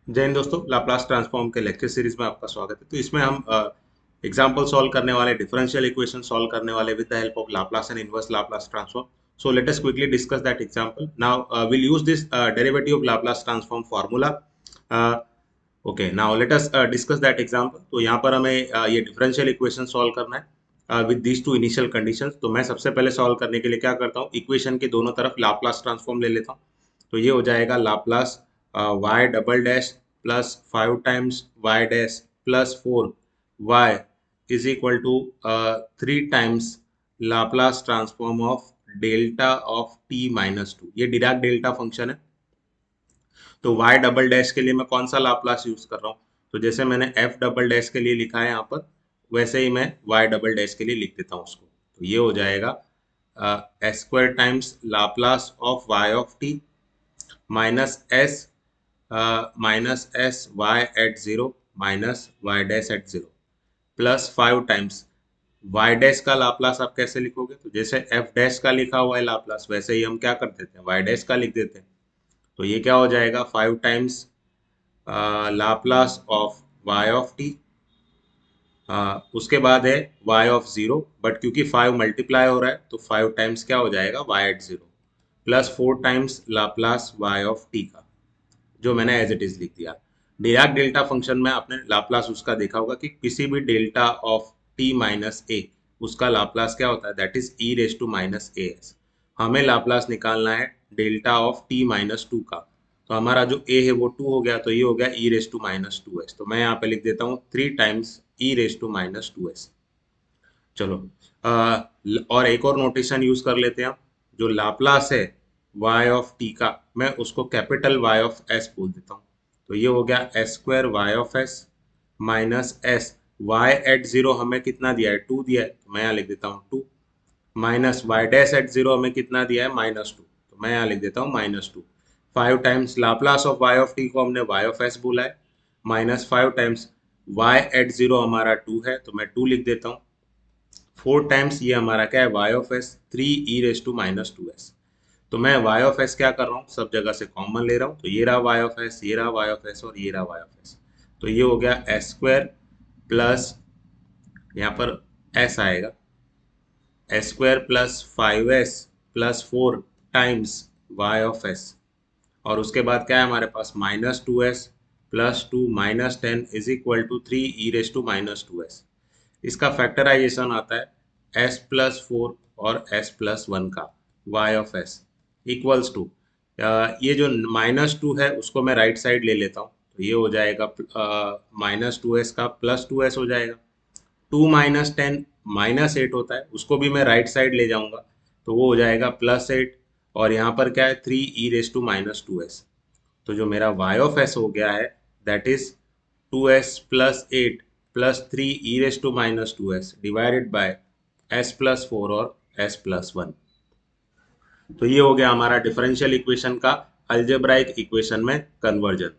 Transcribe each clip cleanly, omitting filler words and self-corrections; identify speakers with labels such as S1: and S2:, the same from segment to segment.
S1: जय हिंद दोस्तों, Laplace transform के लेक्चर सीरीज में आपका स्वागत है। तो इसमें हम एग्जांपल सॉल्व करने वाले, डिफरेंशियल इक्वेशन सॉल्व करने वाले with the help of Laplace and inverse Laplace transform. So let us quickly discuss that example now. Will use this derivative of Laplace transform formula. Okay, now let us discuss that example. तो यहाँ पर हमें ये differential equation solve करना है with these two initial conditions. तो मैं सबसे पहले सॉल्व करने के लिए क्या करता हूँ, इक्वेशन के दोनों तरफ लाप्लास ट्रांसफॉर्म ले लेता हूँ। तो ये हो जाएगा Laplace y double dash plus 5 times y dash plus 4y is equal to 3 times Laplace transform of delta of t minus 2। ये डिराक डेल्टा फंक्शन है। तो y डबल डैश के लिए मैं कौन सा लाप्लास यूज कर रहा हूँ, तो जैसे मैंने f डबल डैश के लिए लिखा है यहाँ पर, वैसे ही मैं y डबल डैश के लिए लिख देता हूँ उसको। तो ये हो जाएगा S square times Laplace of y of t minus S Y at zero minus Y dash at zero plus 5 times Y dash का लाप्लास आप कैसे लिखोगे, तो जैसे एफ डैश का लिखा हुआ है लाप्लास, वैसे ही हम क्या कर देते हैं, वाई डैश का लिख देते हैं। तो ये क्या हो जाएगा, 5 times Laplace of Y of T. उसके बाद है y ऑफ जीरो, बट क्योंकि 5 मल्टीप्लाई हो रहा है तो 5 टाइम्स क्या हो जाएगा, y at zero plus 4 times Laplace y of t का, जो मैंने एज इट इज लिख दिया। डिराक डेल्टा फंक्शन में आपने लाप्लास उसका देखा होगा कि किसी भी delta of T minus A, उसका लाप्लास क्या होता है, that is E raise to minus A S. हमें लाप्लास निकालना है delta of T minus two का। तो हमारा जो ए है वो 2 हो गया, तो ये हो गया e raise to minus two s. तो मैं यहाँ पे लिख देता हूँ 3 times e raise to minus two s. चलो, और एक और नोटेशन यूज कर लेते हैं हम। जो लाप्लास है y ऑफ t का, मैं उसको कैपिटल Y ऑफ s बोल देता हूँ। तो ये हो गया S square Y of S minus S, Y at zero हमें कितना दिया है, 2 दिया है, तो मैं यहाँ लिख देता हूँ 2, minus Y dash at zero हमें कितना दिया है, -2, तो मैं यहाँ लिख देता हूँ -2। 5 times Laplace of y of t को हमने y ऑफ s बोला है, -5 टाइम्स y एट जीरो हमारा 2 है, तो मैं 2 लिख देता हूँ। 4 टाइम्स ये हमारा क्या है, Y of S, 3 e raise to minus 2 S. तो मैं वाई ऑफ एस क्या कर रहा हूँ, सब जगह से कॉमन ले रहा हूँ। तो ये रहा वाई ऑफ एस, ये रहा वाई ऑफ एस, और ये रहा वाई ऑफ एस। तो ये हो गया एस स्क्वायर प्लस, यहाँ पर एस आएगा, S square plus 5s plus 4 times Y of S. और उसके बाद क्या है हमारे पास, -2s plus 2 -10 is equal to 3 e raise to minus 2 S. इसका फैक्टराइजेशन आता है s प्लस 4 और s प्लस 1 का, y of s equals to, ये जो -2 है उसको मैं राइट साइड ले लेता हूँ। तो ये हो जाएगा -2s का प्लस 2s हो जाएगा। 2 - 10 -8 होता है, उसको भी मैं राइट साइड ले जाऊंगा, तो वो हो जाएगा +8। और यहाँ पर क्या है, 3 e raise to minus 2 S. तो जो मेरा y ऑफ s हो गया है, that is 2s plus 8 plus 3 e raise to minus 2 S divided by s plus 4 और s प्लस 1। तो ये हो गया हमारा डिफरेंशियल इक्वेशन का अलजेब्राइक इक्वेशन में कन्वर्जन।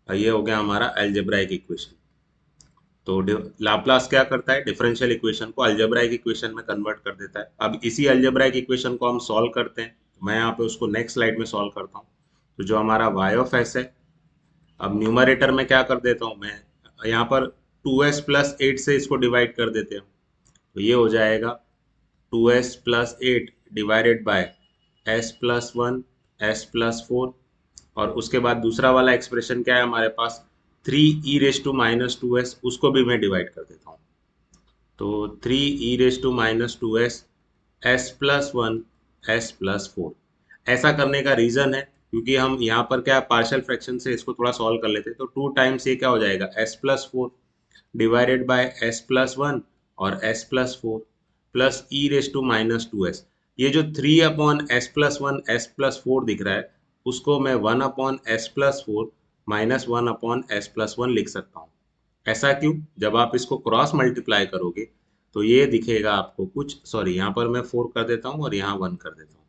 S1: ये हो गया हमारा अलजेब्राइक इक्वेशन। तो लाप्लास क्या करता है, डिफरेंशियल इक्वेशन को अलजेब्राइक इक्वेशन में कन्वर्ट कर देता है। अब इसी अलजेब्राइक इक्वेशन को हम सॉल्व करते हैं। मैं यहाँ पे उसको नेक्स्ट स्लाइड में सॉल्व करता हूँ। तो जो हमारा y ऑफ s है, अब न्यूमरेटर में क्या कर देता हूँ मैं, यहाँ पर 2s प्लस 8 से इसको डिवाइड कर देते हैं। तो ये हो जाएगा 2s plus 8 divided by s plus 1 s plus 4। और उसके बाद दूसरा वाला एक्सप्रेशन क्या है हमारे पास, 3 e raise to minus 2 S, उसको भी मैं डिवाइड कर देता हूँ। तो 3 e raise to minus 2 S, S plus 1 S plus 4। ऐसा करने का रीजन है क्योंकि हम यहाँ पर क्या पार्शियल फ्रैक्शन से इसको थोड़ा सॉल्व कर लेते हैं। तो 2 टाइम्स ये क्या हो जाएगा, S plus 4 divided by S plus 1 और S plus 4 plus e raise to minus 2 S. ये जो 3/s+1 s+4 दिख रहा है, उसको मैं 1/s+4 -1/s+1 लिख सकता हूँ। ऐसा क्यों, जब आप इसको क्रॉस मल्टीप्लाई करोगे तो ये दिखेगा आपको कुछ, सॉरी यहाँ पर मैं 4 कर देता हूँ और यहाँ 1 कर देता हूँ।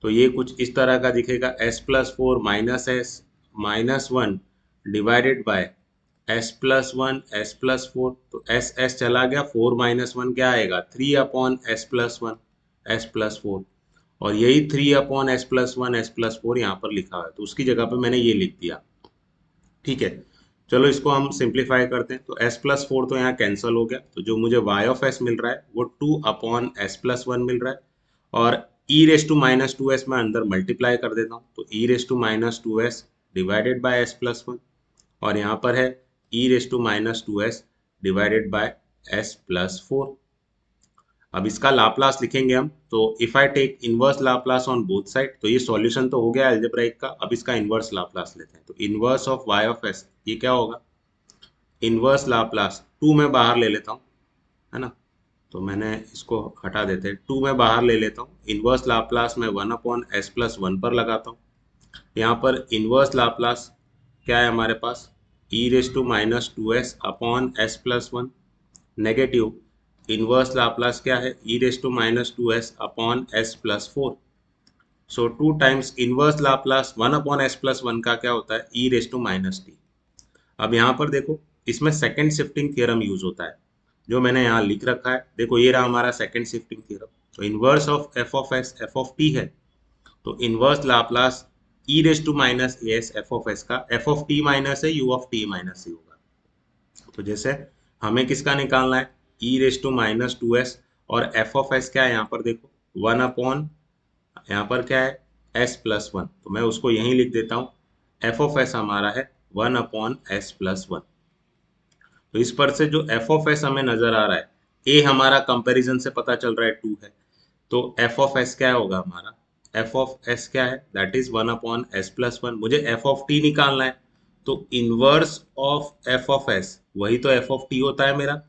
S1: तो ये कुछ इस तरह का दिखेगा, s+4 -s -1 divided by s+1 s+4। तो s चला गया, 4 -1 क्या आएगा, 3/s+1 s+4। और यही 3/s+1 s+4 यहाँ पर लिखा है, तो उसकी जगह पे मैंने ये लिख दिया। ठीक है, चलो इसको हम सिंप्लीफाई करते हैं। तो s प्लस फोर तो यहाँ कैंसिल हो गया, तो जो मुझे y ऑफ s मिल रहा है वो 2 अपॉन एस प्लस वन मिल रहा है। और e raise to minus two S मैं अंदर मल्टीप्लाई कर देता हूँ, तो e raise to minus two S divided by S plus one, और यहाँ पर है e raise to minus two S divided by S plus four. अब इसका लाप्लास लिखेंगे हम, तो if I take inverse Laplace on both side, तो ये सॉल्यूशन तो हो गया अलजेब्राइक का। अब इसका इनवर्स लाप्लास लेते हैं, तो inverse of y of s ये क्या होगा, इनवर्स लाप्लास, टू में बाहर ले लेता हूँ, है ना, तो मैंने इसको हटा देते हैं, टू में बाहर ले लेता हूँ, इनवर्स लाप्लास में one upon S plus one पर लगाता हूँ। यहाँ पर इनवर्स लाप्लास क्या है हमारे पास, e raise to minus two s upon S plus one, negative inverse Laplace क्या है, e raise to minus two s upon S plus four. So two times inverse Laplace one upon S plus one का क्या होता है, e raise to minus t. अब यहाँ पर देखो, इसमें सेकंड शिफ्टिंग थ्योरम यूज होता है, जो मैंने यहाँ लिख रखा है। देखो ये रहा हमारा सेकंड शिफ्टिंग थ्योरम। तो inverse of f of s f of t है, तो inverse Laplace e raise to minus A s f of s का एफ ऑफ टी माइनस है u of T minus c होगा। तो जैसे हमें किसका निकालना है, e raise to minus two s, और एफ ऑफ एस क्या है यहाँ पर देखो, वन अपॉन, यहाँ पर क्या है एस प्लस वन, तो मैं उसको यहीं लिख देता हूँ, एफ ऑफ एस हमारा है one upon S plus one. तो इस पर से जो एफ ऑफ एस हमें नजर आ रहा है, ए हमारा कंपैरिजन से पता चल रहा है टू है, तो एफ ऑफ एस क्या होगा हमारा, एफ ऑफ एस क्या है, that is one upon S plus one. मुझे एफ ऑफ टी निकालना है, तो inverse of f of S वही तो एफ ऑफ टी होता है मेरा,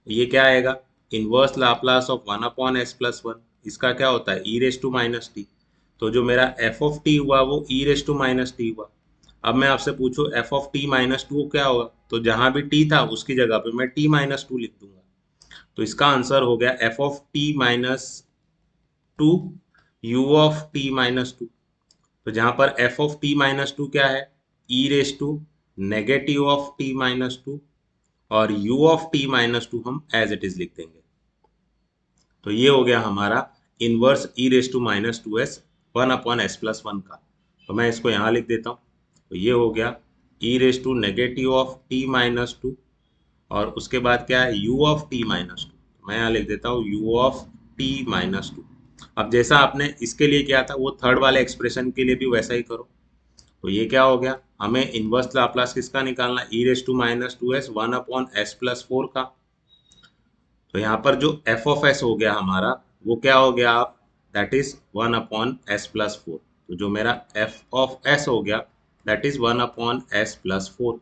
S1: ये क्या आएगा, inverse Laplace of one upon S plus one, इसका क्या होता है e raise to minus T. तो जो मेरा एफ ऑफ टी हुआ वो e raise to minus T हुआ। अब मैं आपसे पूछूं F of T minus two क्या होगा, तो जहां भी टी था उसकी जगह पे मैं टी माइनस टू लिख दूंगा। तो इसका आंसर हो गया f of T minus two u of T minus two. तो जहां पर f of T minus two क्या है, e raise to negative of T minus two, और u of T minus two हम एज इट इज लिख देंगे। तो ये हो गया हमारा inverse e raise to minus two s one upon S plus one का। तो मैं इसको यहाँ लिख देता हूँ, तो ये हो गया e raise to negative of T minus two, और उसके बाद क्या है u of T minus two, मैं यहाँ लिख देता हूँ u of T minus two. अब जैसा आपने इसके लिए किया था वो थर्ड वाले एक्सप्रेशन के लिए भी वैसा ही करो। तो ये क्या हो गया, हमें इनवर्स लाप्लास किसका निकालना, e raise to minus two s one upon S plus four का। तो यहाँ पर जो एफ ऑफ एस हो गया हमारा वो क्या हो गया, आप that is one upon S plus four. तो जो मेरा एफ ऑफ एस हो गया that is one upon S plus four.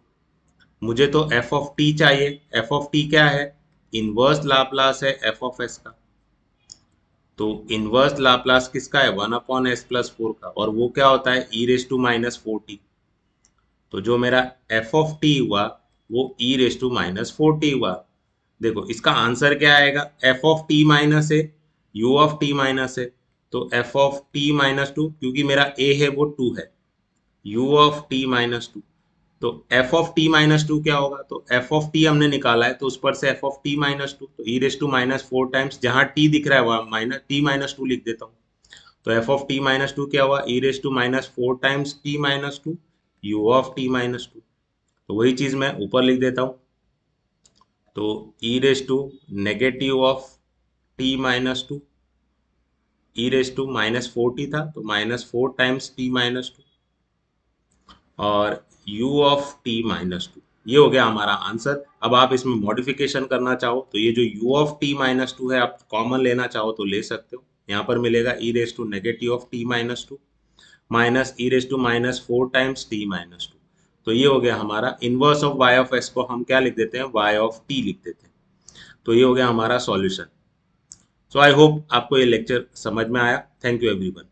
S1: मुझे तो एफ ऑफ टी चाहिए, एफ ऑफ टी क्या है, इनवर्स लाप्लास है एफ ऑफ एस का। तो इनवर्स लाप्लास किसका है, one upon S plus four का, और वो क्या होता है e raise to minus four t. तो जो मेरा एफ ऑफ टी हुआ वो e raise to minus four t हुआ। देखो इसका आंसर क्या आएगा, एफ ऑफ टी माइनस है यू ऑफ टी माइनस है, तो f of T minus two, क्योंकि मेरा ए है वो टू है, u of T minus two, तो f of T minus two क्या होगा, तो एफ ऑफ टी हमने निकाला है तो उस पर से f of T minus two, तो e raise to minus four times, जहां टी दिख रहा है वहां माइनस टी माइनस टू लिख देता हूँ। तो f of T minus two क्या हुआ, e raise to minus four times t minus two u of T minus two. तो वही चीज मैं ऊपर लिख देता हूँ, तो e raise to negative of T minus two, e raise to minus four t था तो minus four times t minus two, और u of T minus two. ये हो गया हमारा आंसर। अब आप इसमें मॉडिफिकेशन करना चाहो तो ये जो u of T minus to है आप कॉमन लेना चाहो तो ले सकते हो, यहाँ पर मिलेगा e raise to negative of T minus two minus e raise to minus four times t minus two. तो ये हो गया हमारा inverse of y of s को हम क्या लिख देते हैं, y ऑफ t लिख देते हैं। तो ये हो गया हमारा सॉल्यूशन। सो आई होप आपको ये लेक्चर समझ में आया। Thank you everyone.